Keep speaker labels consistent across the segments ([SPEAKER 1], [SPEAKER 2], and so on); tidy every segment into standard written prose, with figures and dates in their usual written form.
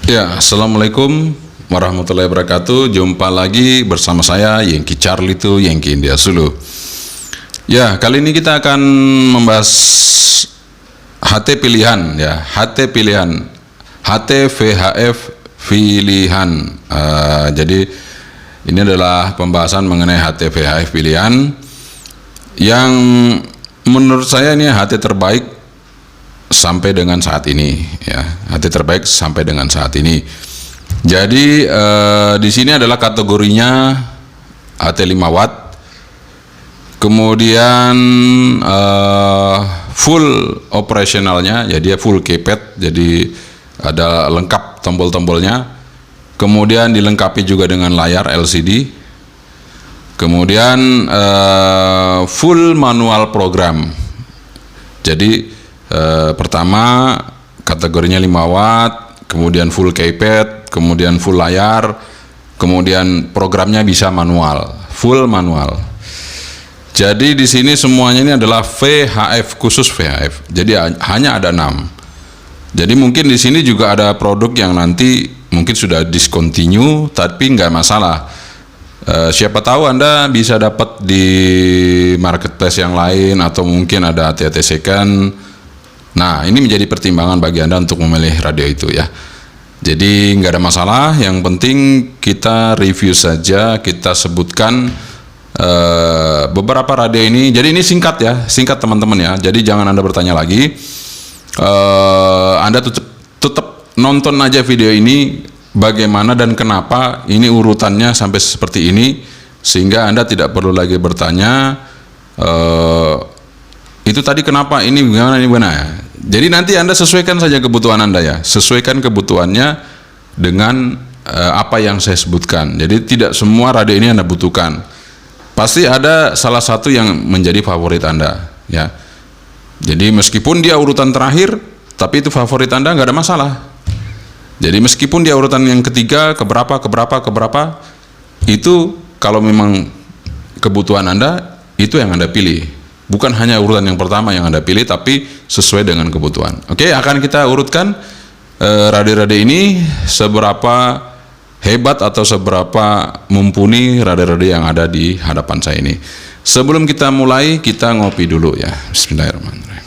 [SPEAKER 1] Ya, Assalamualaikum warahmatullahi wabarakatuh. Jumpa lagi bersama saya Yengki Charlie itu Yengki India Sulu. Ya, kali ini kita akan membahas HT pilihan ya, HT pilihan, HT VHF pilihan. Jadi ini adalah pembahasan mengenai HT VHF pilihan yang menurut saya ini HT terbaik sampai dengan saat ini ya, HT terbaik sampai dengan saat ini. Jadi di sini adalah kategorinya HT 5 watt, kemudian full operasionalnya, jadi dia full keypad, jadi ada lengkap tombol-tombolnya, kemudian dilengkapi juga dengan layar LCD, kemudian full manual program. Jadi pertama kategorinya 5 watt, kemudian full keypad, kemudian full layar, kemudian programnya bisa manual, full manual. Jadi di sini semuanya ini adalah VHF, khusus VHF. Jadi hanya ada 6. Jadi mungkin di sini juga ada produk yang nanti mungkin sudah discontinue, tapi nggak masalah. Siapa tahu Anda bisa dapat di marketplace yang lain atau mungkin ada HT second. Nah, ini menjadi pertimbangan bagi Anda untuk memilih radio itu ya. Jadi nggak ada masalah, yang penting kita review saja, kita sebutkan beberapa radio ini. Jadi ini singkat ya, singkat teman-teman ya. Jadi jangan Anda bertanya lagi. Anda tetap nonton aja video ini bagaimana dan kenapa ini urutannya sampai seperti ini, sehingga Anda tidak perlu lagi bertanya itu tadi kenapa, ini gimana, ini gimana ya. Jadi nanti Anda sesuaikan saja kebutuhan Anda ya, sesuaikan kebutuhannya dengan apa yang saya sebutkan. Jadi tidak semua radio ini Anda butuhkan, pasti ada salah satu yang menjadi favorit Anda ya. Jadi meskipun dia urutan terakhir, tapi itu favorit Anda, nggak ada masalah. Jadi meskipun dia urutan yang ketiga, keberapa, itu kalau memang kebutuhan Anda, itu yang Anda pilih. Bukan hanya urutan yang pertama yang Anda pilih, tapi sesuai dengan kebutuhan. Oke, akan kita urutkan radio-radio ini seberapa hebat atau seberapa mumpuni radio-radio yang ada di hadapan saya ini. Sebelum kita mulai, kita ngopi dulu ya. Bismillahirrahmanirrahim.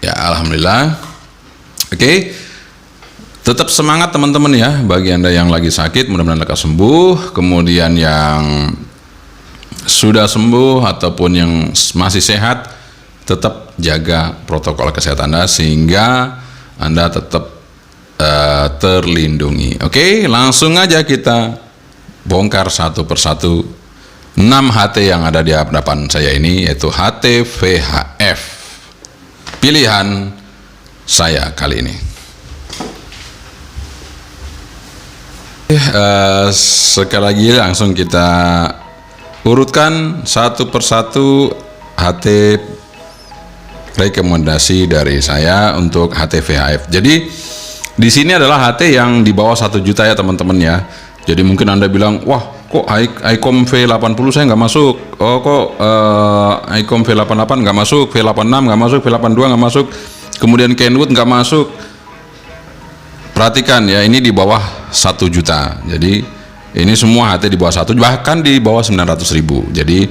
[SPEAKER 1] Ya, alhamdulillah. Oke. Tetap semangat teman-teman ya, bagi Anda yang lagi sakit mudah-mudahan lekas sembuh, kemudian yang sudah sembuh ataupun yang masih sehat, tetap jaga protokol kesehatan Anda sehingga Anda tetap terlindungi. Oke, langsung aja kita bongkar satu persatu 6 HT yang ada di hadapan saya ini, yaitu HT VHF pilihan saya kali ini. Sekali lagi langsung kita urutkan satu persatu HT rekomendasi dari saya untuk HT VHF. Jadi di sini adalah HT yang di bawah 1 juta ya teman-teman ya. Jadi mungkin Anda bilang, wah kok ICOM V80 saya nggak masuk, oh kok ICOM V88 nggak masuk, V86 nggak masuk, V82 nggak masuk, kemudian Kenwood nggak masuk. Perhatikan ya, ini di bawah 1 juta. Jadi ini semua HT di bawah 1, bahkan di bawah 900.000. Jadi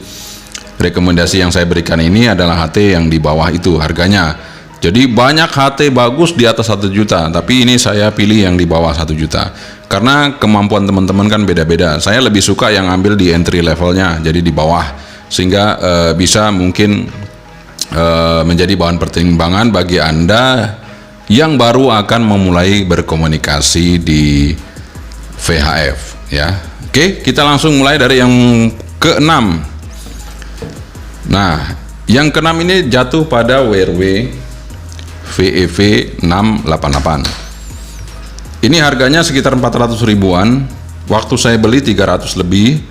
[SPEAKER 1] rekomendasi yang saya berikan ini adalah HT yang di bawah itu harganya. Jadi banyak HT bagus di atas 1 juta, tapi ini saya pilih yang di bawah 1 juta. Karena kemampuan teman-teman kan beda-beda. Saya lebih suka yang ambil di entry levelnya, jadi di bawah. Sehingga bisa mungkin menjadi bahan pertimbangan bagi Anda yang baru akan memulai berkomunikasi di VHF ya. Oke, kita langsung mulai dari yang ke-6. Nah, yang ke-6 ini jatuh pada WRW VEV 688. Ini harganya sekitar 400 ribuan. Waktu saya beli 300 lebih,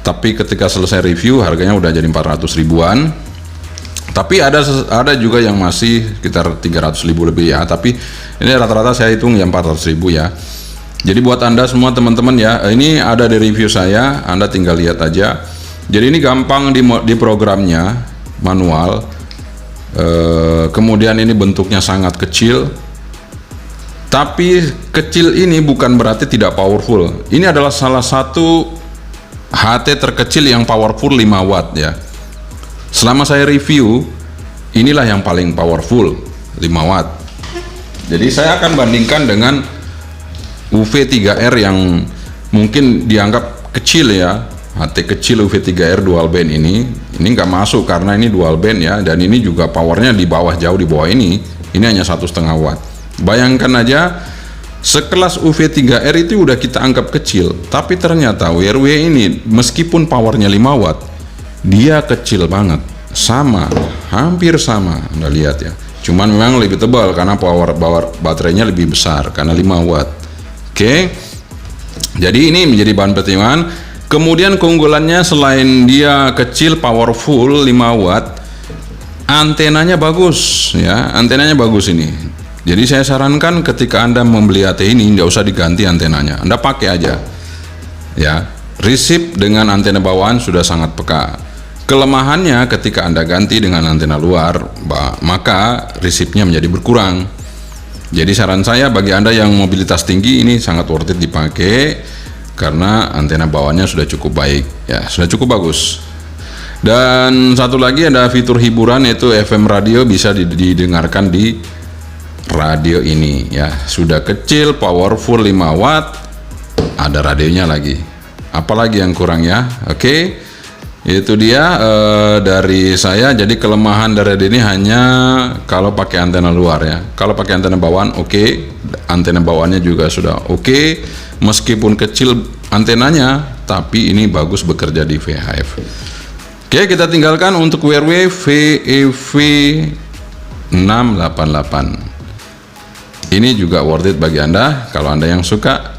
[SPEAKER 1] tapi ketika selesai review harganya udah jadi 400 ribuan. Tapi ada juga yang masih sekitar 300 ribu lebih ya, tapi ini rata-rata saya hitung yang 400 ribu ya. Jadi buat Anda semua teman-teman ya, ini ada di review saya, Anda tinggal lihat aja. Jadi ini gampang di programnya, manual. Kemudian ini bentuknya sangat kecil. Tapi kecil ini bukan berarti tidak powerful. Ini adalah salah satu HT terkecil yang powerful 5 watt ya. Selama saya review, inilah yang paling powerful 5 watt. Jadi saya akan bandingkan dengan UV3R yang mungkin dianggap kecil ya. HT kecil UV3R dual band ini nggak masuk karena ini dual band ya, dan ini juga powernya di bawah, jauh di bawah ini hanya 1,5 watt. Bayangkan aja sekelas UV3R itu udah kita anggap kecil, tapi ternyata WRW ini meskipun powernya 5 watt, dia kecil banget, hampir sama, Anda lihat ya. Cuman memang lebih tebal karena power baterainya lebih besar karena 5 watt. Oke. Jadi ini menjadi bahan pertimbangan. Kemudian keunggulannya selain dia kecil, powerful 5 watt, antenanya bagus ya, antenanya bagus ini. Jadi saya sarankan ketika Anda membeli HT ini nggak usah diganti antenanya, Anda pakai aja ya. Resip dengan antena bawaan sudah sangat peka. Kelemahannya ketika Anda ganti dengan antena luar, maka resipnya menjadi berkurang. Jadi saran saya bagi Anda yang mobilitas tinggi, ini sangat worth it dipakai karena antena bawaannya sudah cukup baik ya, sudah cukup bagus. Dan satu lagi ada fitur hiburan, yaitu FM radio, bisa didengarkan di radio ini ya. Sudah kecil, powerful 5 watt, ada radionya lagi. Apalagi yang kurang ya. Oke. Itu dia dari saya. Jadi kelemahan dari radio ini hanya kalau pakai antena luar ya. Kalau pakai antena bawaan oke. Antena bawaannya juga sudah oke. Meskipun kecil antenanya, tapi ini bagus bekerja di VHF. Oke, kita tinggalkan untuk WRW VEV 688. Ini juga worth it bagi Anda kalau Anda yang suka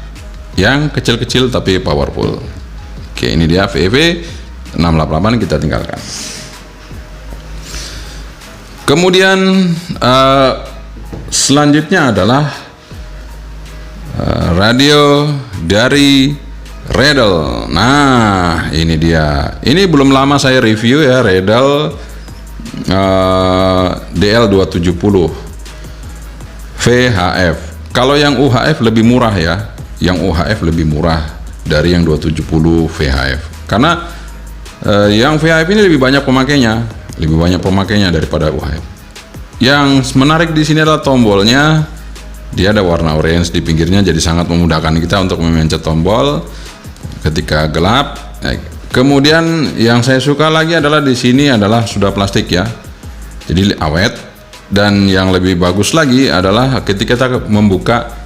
[SPEAKER 1] yang kecil-kecil tapi powerful. Oke, ini dia VEV 688, kita tinggalkan. Kemudian selanjutnya adalah radio dari Redel. Nah, ini dia. Ini belum lama saya review ya, Redel DL270 VHF. Kalau yang UHF lebih murah ya, yang UHF lebih murah dari yang 270 VHF. Karena yang VHF ini lebih banyak pemakainya daripada UHF. Yang menarik di sini adalah tombolnya. Dia ada warna orange di pinggirnya, jadi sangat memudahkan kita untuk memencet tombol ketika gelap. Kemudian yang saya suka lagi adalah di sini adalah sudah plastik ya, jadi awet. Dan yang lebih bagus lagi adalah ketika kita membuka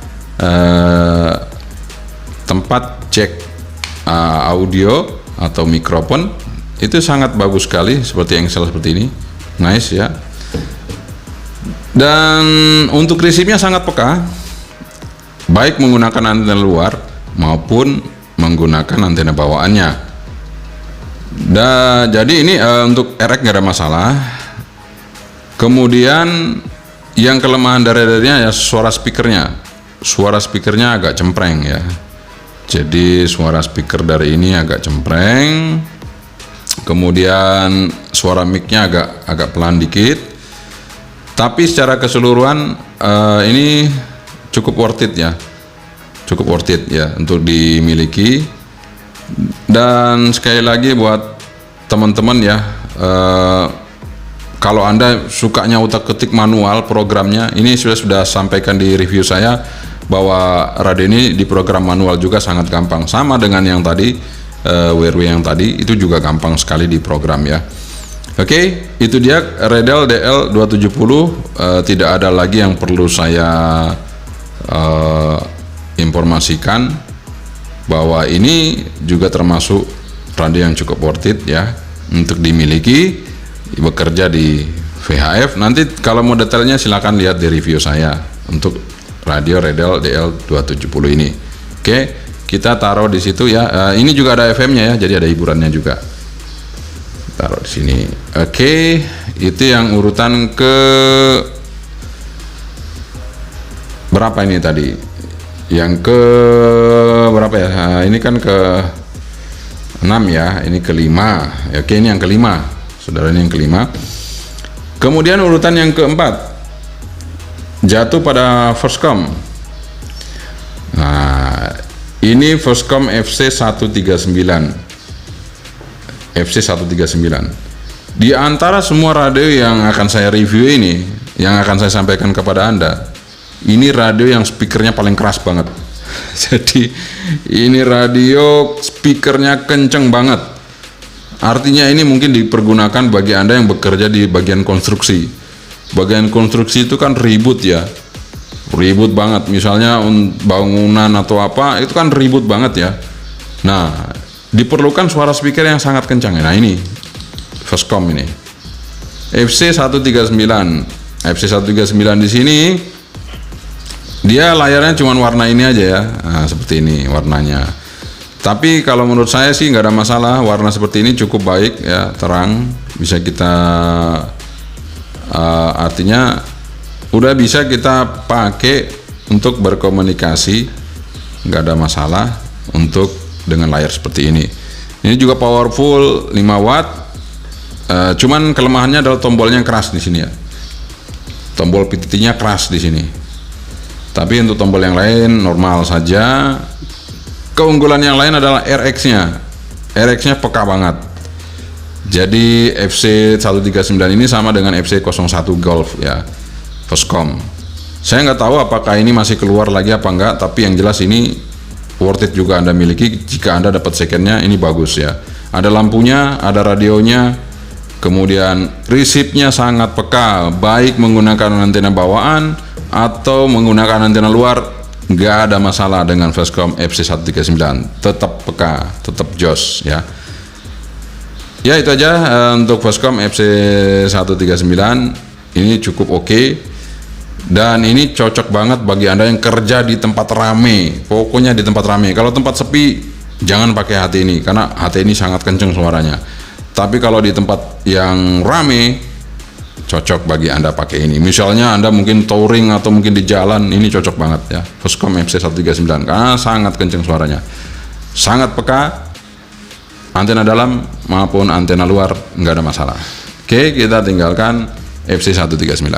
[SPEAKER 1] tempat cek audio atau mikrofon, itu sangat bagus sekali, seperti Engsel seperti ini, nice ya. Dan untuk resipnya sangat peka, baik menggunakan antena luar maupun menggunakan antena bawaannya. Jadi ini untuk RX nggak ada masalah. Kemudian yang kelemahan dari-darinya ya suara speakernya agak cempreng ya. Jadi suara speaker dari ini agak cempreng. Kemudian suara mic-nya agak pelan dikit. Tapi secara keseluruhan ini cukup worth it ya. Cukup worth it ya untuk dimiliki. Dan sekali lagi buat teman-teman ya, kalau Anda sukanya utak-ketik manual programnya, ini sudah sampaikan di review saya bahwa radio ini di program manual juga sangat gampang. Sama dengan yang tadi, WRW yang tadi, itu juga gampang sekali di program ya. Oke, itu dia Redel DL270. Tidak ada lagi yang perlu saya informasikan, bahwa ini juga termasuk radio yang cukup worth it ya untuk dimiliki, bekerja di VHF. Nanti kalau mau detailnya silakan lihat di review saya untuk radio Redel DL270 ini. Oke, kita taruh di situ ya. Ini juga ada FM-nya ya, jadi ada hiburannya juga. Taruh di sini. Oke, itu yang urutan ke berapa ini tadi? Yang ke berapa ya? Ini kan ke 6 ya, ini ke 5. Oke, ini yang kelima. Saudara, ini yang kelima. Kemudian urutan yang keempat jatuh pada Firstcom. Nah, ini Firstcom FC139. Di antara semua radio yang akan saya review ini, yang akan saya sampaikan kepada Anda, ini radio yang speakernya paling keras banget. Jadi ini radio speakernya kenceng banget. Artinya ini mungkin dipergunakan bagi Anda yang bekerja di bagian konstruksi. Bagian konstruksi itu kan ribut ya, ribut banget. Misalnya bangunan atau apa, itu kan ribut banget ya. Nah, diperlukan suara speaker yang sangat kencang. Nah, ini Firstcom ini FC139 di sini dia layarnya cuma warna ini aja ya. Nah, seperti ini warnanya. Tapi kalau menurut saya sih nggak ada masalah, warna seperti ini cukup baik ya, terang, bisa kita artinya udah bisa kita pakai untuk berkomunikasi, nggak ada masalah untuk dengan layar seperti ini. Ini juga powerful 5 watt. Cuman kelemahannya adalah tombolnya keras di sini ya. Tombol PTT-nya keras di sini. Tapi untuk tombol yang lain normal saja. Keunggulan yang lain adalah RX-nya. RX-nya peka banget. Jadi FC139 ini sama dengan FC01 Golf ya, Firstcom. Saya nggak tahu apakah ini masih keluar lagi apa enggak, tapi yang jelas ini worth it juga Anda miliki jika Anda dapat secondnya. Ini bagus ya. Ada lampunya, ada radionya, kemudian receive-nya sangat peka, baik menggunakan antena bawaan atau menggunakan antena luar. Nggak ada masalah dengan Firstcom FC139, tetap peka, tetap jos ya. Ya itu aja untuk Firstcom FC139, ini cukup oke. Dan ini cocok banget bagi Anda yang kerja di tempat rame, pokoknya di tempat rame. Kalau tempat sepi jangan pakai HT ini, karena HT ini sangat kenceng suaranya. Tapi kalau di tempat yang rame, cocok bagi Anda pakai ini. Misalnya Anda mungkin touring atau mungkin di jalan, ini cocok banget ya, Firstcom FC139, karena sangat kenceng suaranya, sangat peka, antena dalam maupun antena luar nggak ada masalah. Oke, kita tinggalkan FC139.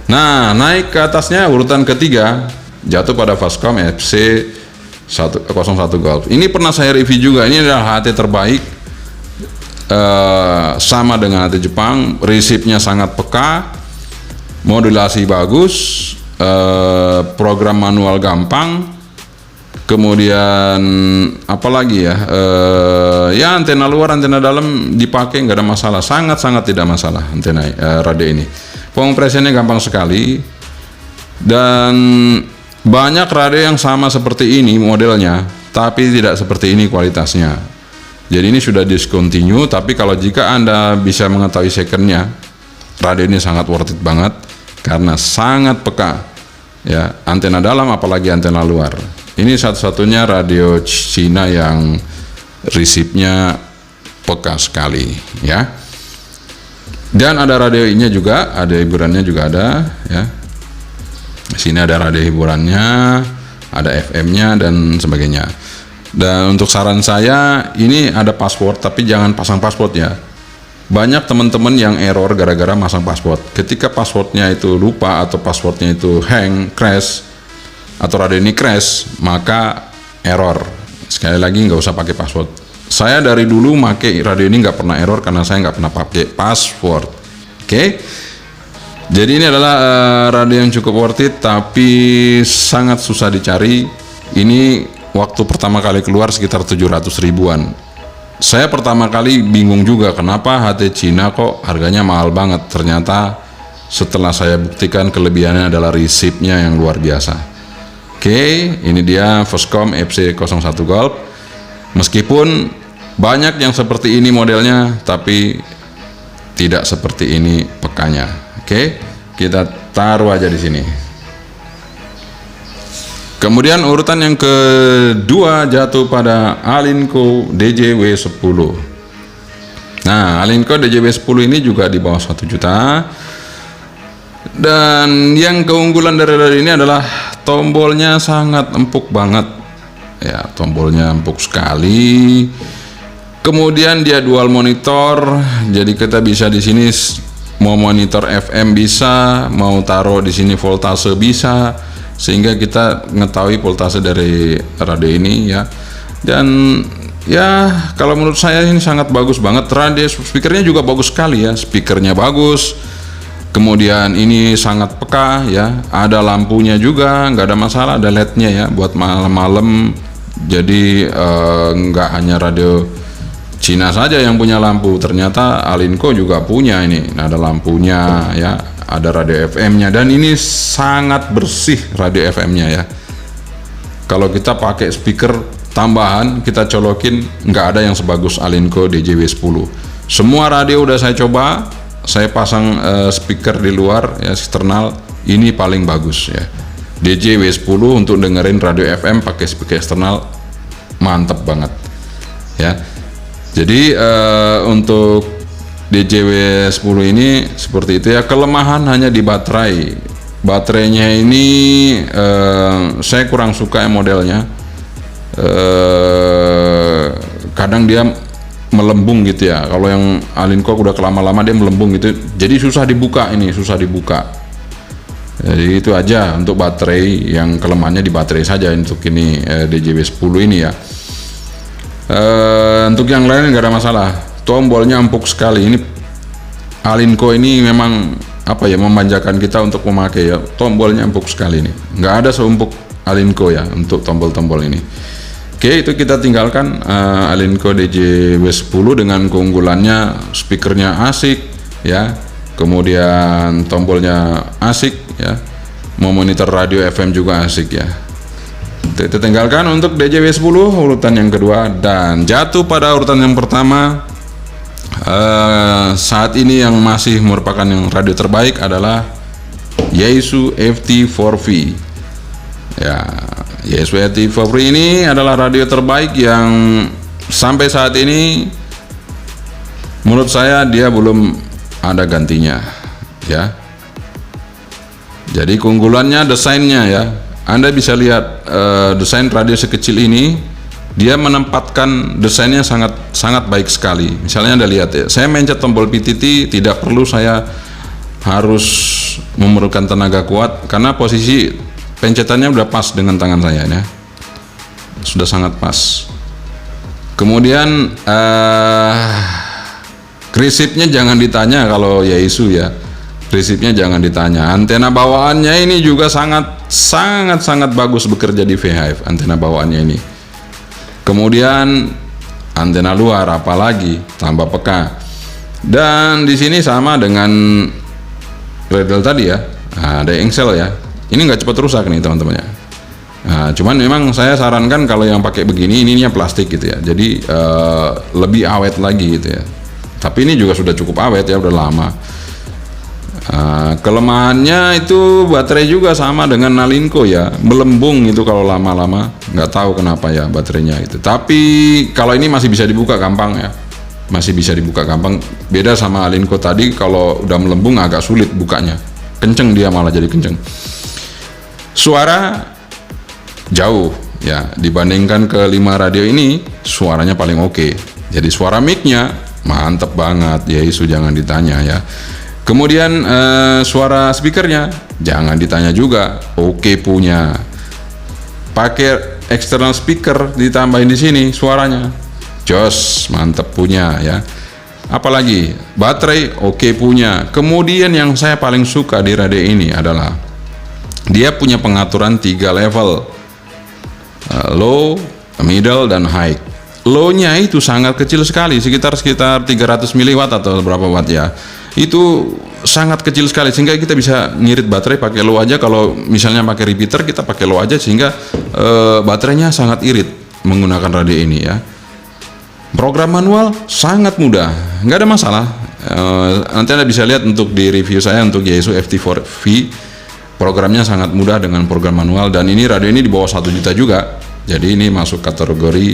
[SPEAKER 1] Nah, naik ke atasnya urutan ketiga jatuh pada Firstcom FC01 Golf. Ini pernah saya review juga. Ini adalah HT terbaik, sama dengan HT Jepang. Receive-nya sangat peka, modulasi bagus, program manual gampang. Kemudian apalagi ya, ya antena luar, antena dalam dipakai nggak ada masalah, sangat tidak masalah antena radio ini. Pengompresiannya gampang sekali, dan banyak radio yang sama seperti ini modelnya, tapi tidak seperti ini kualitasnya. Jadi ini sudah discontinue, tapi kalau jika Anda bisa mengetahui secondnya, radio ini sangat worth it banget karena sangat peka ya, antena dalam apalagi antena luar. Ini satu-satunya radio Cina yang receive-nya peka sekali ya. Dan ada radio-nya juga, ada hiburannya juga ada ya. Di sini ada radio hiburannya, ada FM-nya dan sebagainya. Dan untuk saran saya, ini ada password, tapi jangan pasang password ya. Banyak teman-teman yang error gara-gara masang password. Ketika passwordnya itu lupa atau passwordnya itu hang, crash, atau radio ini crash, maka error. Sekali lagi nggak usah pakai password. Saya dari dulu pakai radio ini nggak pernah error karena saya nggak pernah pakai password. Oke. Jadi ini adalah radio yang cukup worth it, tapi sangat susah dicari. Ini waktu pertama kali keluar sekitar 700 ribuan. Saya pertama kali bingung juga kenapa HT Cina kok harganya mahal banget. Ternyata setelah saya buktikan kelebihannya adalah receive-nya yang luar biasa. Oke, ini dia Firstcom FC01 Golf. Meskipun banyak yang seperti ini modelnya, tapi tidak seperti ini pekanya. Oke, kita taruh aja di sini. Kemudian urutan yang kedua jatuh pada Alinco DJW10. Nah, Alinco DJW10 ini juga di bawah 1 juta. Dan yang keunggulan dari radio ini adalah tombolnya sangat empuk banget. Ya, tombolnya empuk sekali. Kemudian dia dual monitor, jadi kita bisa di sini mau monitor FM bisa, mau taruh di sini voltase bisa, sehingga kita mengetahui voltase dari radio ini ya. Dan ya kalau menurut saya ini sangat bagus banget. Radio speakernya juga bagus sekali ya, speakernya bagus. Kemudian ini sangat peka ya, ada lampunya juga, nggak ada masalah, ada LED-nya ya buat malam-malam. Jadi nggak hanya radio Cina saja yang punya lampu, ternyata Alinco juga punya ini. Nah, ada lampunya ya, ada radio FM-nya, dan ini sangat bersih radio FM-nya ya. Kalau kita pakai speaker tambahan, kita colokin, nggak ada yang sebagus Alinco DJW10. Semua radio udah saya coba, saya pasang speaker di luar ya, eksternal, ini paling bagus ya. DJW10 untuk dengerin radio FM pakai speaker eksternal mantep banget ya. Jadi untuk DJW10 ini seperti itu ya. Kelemahan hanya di baterai. Baterainya ini saya kurang suka ya modelnya. Kadang dia melembung gitu ya. Kalau yang Alinco udah kelama-lama dia melembung gitu. Jadi susah dibuka ini, susah dibuka. Jadi itu aja untuk baterai, yang kelemahannya di baterai saja untuk ini DJW10 ini ya. Untuk yang lain nggak ada masalah. Tombolnya empuk sekali. Ini Alinco ini memang apa ya, memanjakan kita untuk memakai ya. Tombolnya empuk sekali ini. Nggak ada seempuk Alinco ya untuk tombol-tombol ini. Oke, itu kita tinggalkan Alinco DJW10 dengan keunggulannya, speakernya asik ya. Kemudian tombolnya asik ya. Mau monitor radio FM juga asik ya. Kita tinggalkan untuk DJW10 urutan yang kedua, dan jatuh pada urutan yang pertama. Saat ini yang masih merupakan yang radio terbaik adalah Yaesu FT4V ya. Yaesu FT4V ini adalah radio terbaik yang sampai saat ini menurut saya dia belum ada gantinya ya. Jadi keunggulannya desainnya ya. Anda bisa lihat desain radio sekecil ini, dia menempatkan desainnya sangat baik sekali. Misalnya Anda lihat ya, saya mencet tombol PTT tidak perlu saya harus memerlukan tenaga kuat, karena posisi pencetannya udah pas dengan tangan saya ya, sudah sangat pas. Kemudian krisipnya jangan ditanya kalau Yaesu ya. Prinsipnya jangan ditanya. Antena bawaannya ini juga sangat bagus bekerja di VHF, antena bawaannya ini. Kemudian antena luar apalagi tambah peka. Dan di sini sama dengan Redel tadi ya. Nah, ada engsel ya. Ini nggak cepat rusak nih teman-teman ya. Nah, cuman memang saya sarankan kalau yang pakai begini, ininya plastik gitu ya. Jadi lebih awet lagi gitu ya. Tapi ini juga sudah cukup awet ya, udah lama. Kelemahannya itu baterai juga sama dengan Alinco ya, melembung itu kalau lama-lama, nggak tahu kenapa ya baterainya itu. Tapi kalau ini masih bisa dibuka gampang ya, masih bisa dibuka gampang. Beda sama Alinco tadi, kalau udah melembung agak sulit bukanya, kenceng dia malah jadi kenceng. Suara jauh ya, dibandingkan ke 5 radio ini suaranya paling oke. Jadi suara mic-nya mantep banget ya, isu jangan ditanya ya. Kemudian suara speakernya jangan ditanya juga, oke punya. Pakai external speaker ditambahin di sini suaranya, jos mantep punya ya. Apalagi baterai oke punya. Kemudian yang saya paling suka di radio ini adalah dia punya pengaturan 3 level, low, middle, dan high. Low-nya itu sangat kecil sekali, sekitar 300 mW atau berapa watt ya. Itu sangat kecil sekali sehingga kita bisa ngirit baterai pakai low aja. Kalau misalnya pakai repeater kita pakai low aja, sehingga baterainya sangat irit menggunakan radio ini ya. Program manual sangat mudah, nggak ada masalah. Nanti Anda bisa lihat untuk di review saya untuk Yaesu FT4V, programnya sangat mudah dengan program manual. Dan ini radio ini di bawah 1 juta juga, jadi ini masuk kategori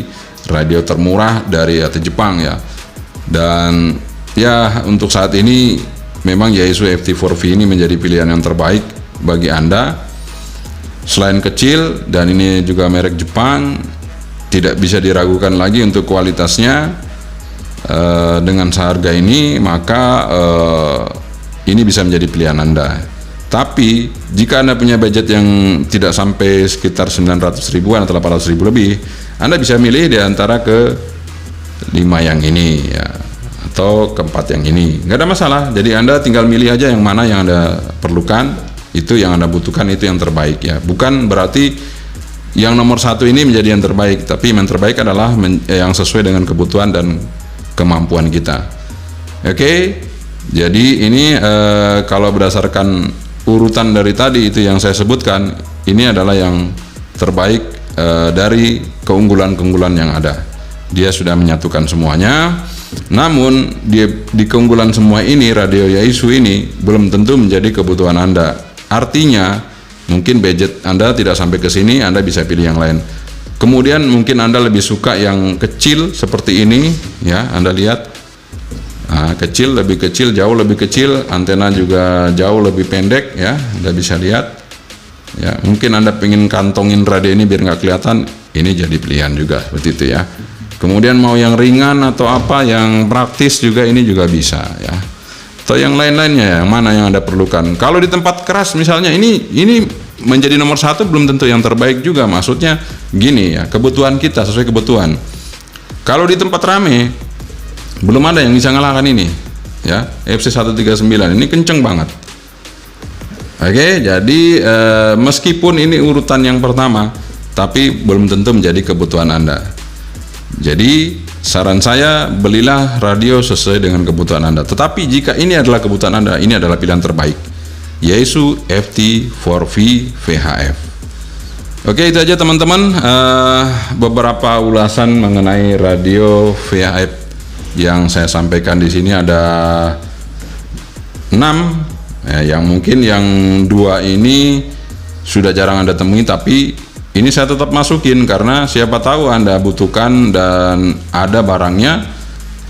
[SPEAKER 1] radio termurah dari Jepang ya. Dan ya untuk saat ini memang Yaesu FT4V ini menjadi pilihan yang terbaik bagi Anda. Selain kecil dan ini juga merek Jepang, tidak bisa diragukan lagi untuk kualitasnya. Dengan seharga ini maka ini bisa menjadi pilihan Anda. Tapi jika Anda punya budget yang tidak sampai sekitar 900 ribuan atau 800 ribu lebih, Anda bisa milih di antara ke 5 yang ini ya, atau ke 4 yang ini, nggak ada masalah. Jadi Anda tinggal milih aja yang mana yang Anda perlukan, itu yang Anda butuhkan, itu yang terbaik ya. Bukan berarti yang nomor 1 ini menjadi yang terbaik, tapi yang terbaik adalah yang sesuai dengan kebutuhan dan kemampuan kita. Oke, jadi ini kalau berdasarkan urutan dari tadi itu yang saya sebutkan, ini adalah yang terbaik dari keunggulan-keunggulan yang ada. Dia sudah menyatukan semuanya. Namun di keunggulan semua ini, radio Yaesu ini belum tentu menjadi kebutuhan Anda. Artinya mungkin budget Anda tidak sampai ke sini, Anda bisa pilih yang lain. Kemudian mungkin Anda lebih suka yang kecil seperti ini ya, Anda lihat. Nah, kecil, lebih kecil, jauh lebih kecil, antena juga jauh lebih pendek ya, Anda bisa lihat ya. Mungkin Anda pengen kantongin radio ini biar nggak kelihatan, ini jadi pilihan juga seperti itu ya. Kemudian mau yang ringan atau apa yang praktis juga, ini juga bisa ya. Atau yang lain-lainnya, yang mana yang Anda perlukan. Kalau di tempat keras misalnya, ini menjadi nomor 1 belum tentu yang terbaik juga. Maksudnya gini ya, kebutuhan kita sesuai kebutuhan. Kalau di tempat rame, belum ada yang bisa ngalahkan ini ya, FC 139 ini kenceng banget. Oke, jadi meskipun ini urutan yang pertama, tapi belum tentu menjadi kebutuhan Anda. Jadi saran saya, belilah radio sesuai dengan kebutuhan Anda. Tetapi jika ini adalah kebutuhan Anda, ini adalah pilihan terbaik, Yaesu FT4V VHF. Oke, itu aja teman-teman, beberapa ulasan mengenai radio VHF yang saya sampaikan di sini. Ada 6 ya, yang mungkin yang 2 ini sudah jarang Anda temui, tapi ini saya tetap masukin karena siapa tahu Anda butuhkan dan ada barangnya,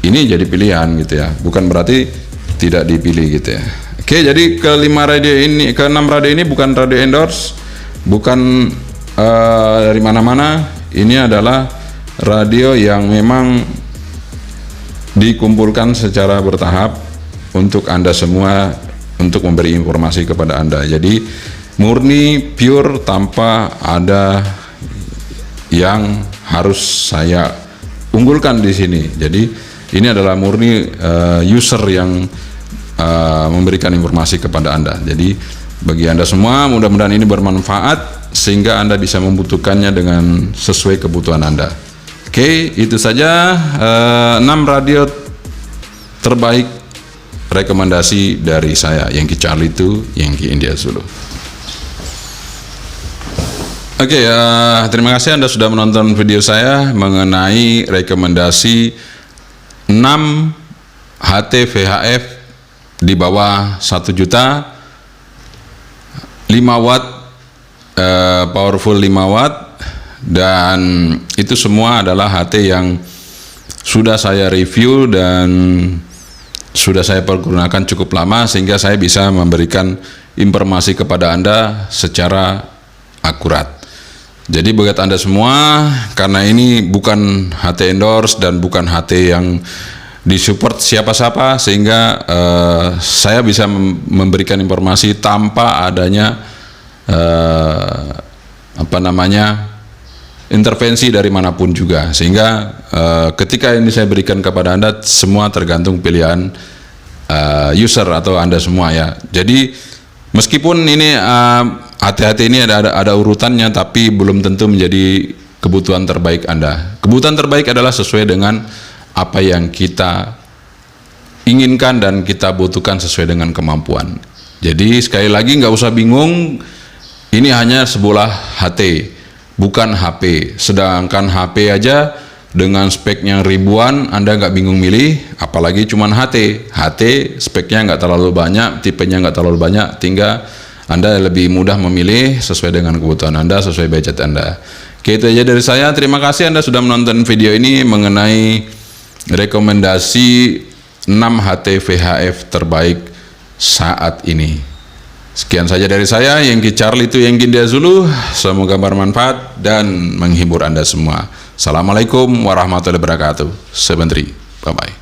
[SPEAKER 1] ini jadi pilihan gitu ya, bukan berarti tidak dipilih gitu ya. Oke, jadi ke-6 radio ini bukan radio endorse, bukan dari mana-mana. Ini adalah radio yang memang dikumpulkan secara bertahap untuk Anda semua, untuk memberi informasi kepada Anda. Jadi murni pure, tanpa ada yang harus saya unggulkan di sini. Jadi ini adalah murni user yang memberikan informasi kepada Anda. Jadi bagi Anda semua, mudah-mudahan ini bermanfaat sehingga Anda bisa membutuhkannya dengan sesuai kebutuhan Anda. Oke, itu saja 6 radio terbaik rekomendasi dari saya, Yankee Charlie 2, Yankee India Zulu. Oke, terima kasih Anda sudah menonton video saya mengenai rekomendasi 6 HT VHF di bawah 1 juta, 5 watt, powerful 5 watt. Dan itu semua adalah HT yang sudah saya review dan sudah saya pergunakan cukup lama, sehingga saya bisa memberikan informasi kepada Anda secara akurat. Jadi buat Anda semua, karena ini bukan HT endorse dan bukan HT yang disupport siapa-siapa, sehingga saya bisa memberikan informasi tanpa adanya intervensi dari manapun juga, sehingga ketika ini saya berikan kepada Anda, semua tergantung pilihan user atau Anda semua ya. Jadi meskipun ini HT-HT ini ada urutannya, tapi belum tentu menjadi kebutuhan terbaik Anda. Kebutuhan terbaik adalah sesuai dengan apa yang kita inginkan dan kita butuhkan sesuai dengan kemampuan. Jadi sekali lagi, nggak usah bingung, ini hanya sebuah HT, bukan HP. Sedangkan HP aja dengan speknya ribuan, Anda nggak bingung milih, apalagi cuman HT. HT speknya nggak terlalu banyak, tipenya nggak terlalu banyak, tinggal Anda lebih mudah memilih sesuai dengan kebutuhan Anda, sesuai budget Anda. Oke, itu aja dari saya. Terima kasih Anda sudah menonton video ini mengenai rekomendasi 6 HT VHF terbaik saat ini. Sekian saja dari saya, Yankee Charlie 2, Yankee India Zulu. Semoga bermanfaat dan menghibur Anda semua. Assalamualaikum warahmatullahi wabarakatuh. Sebentri, bye-bye.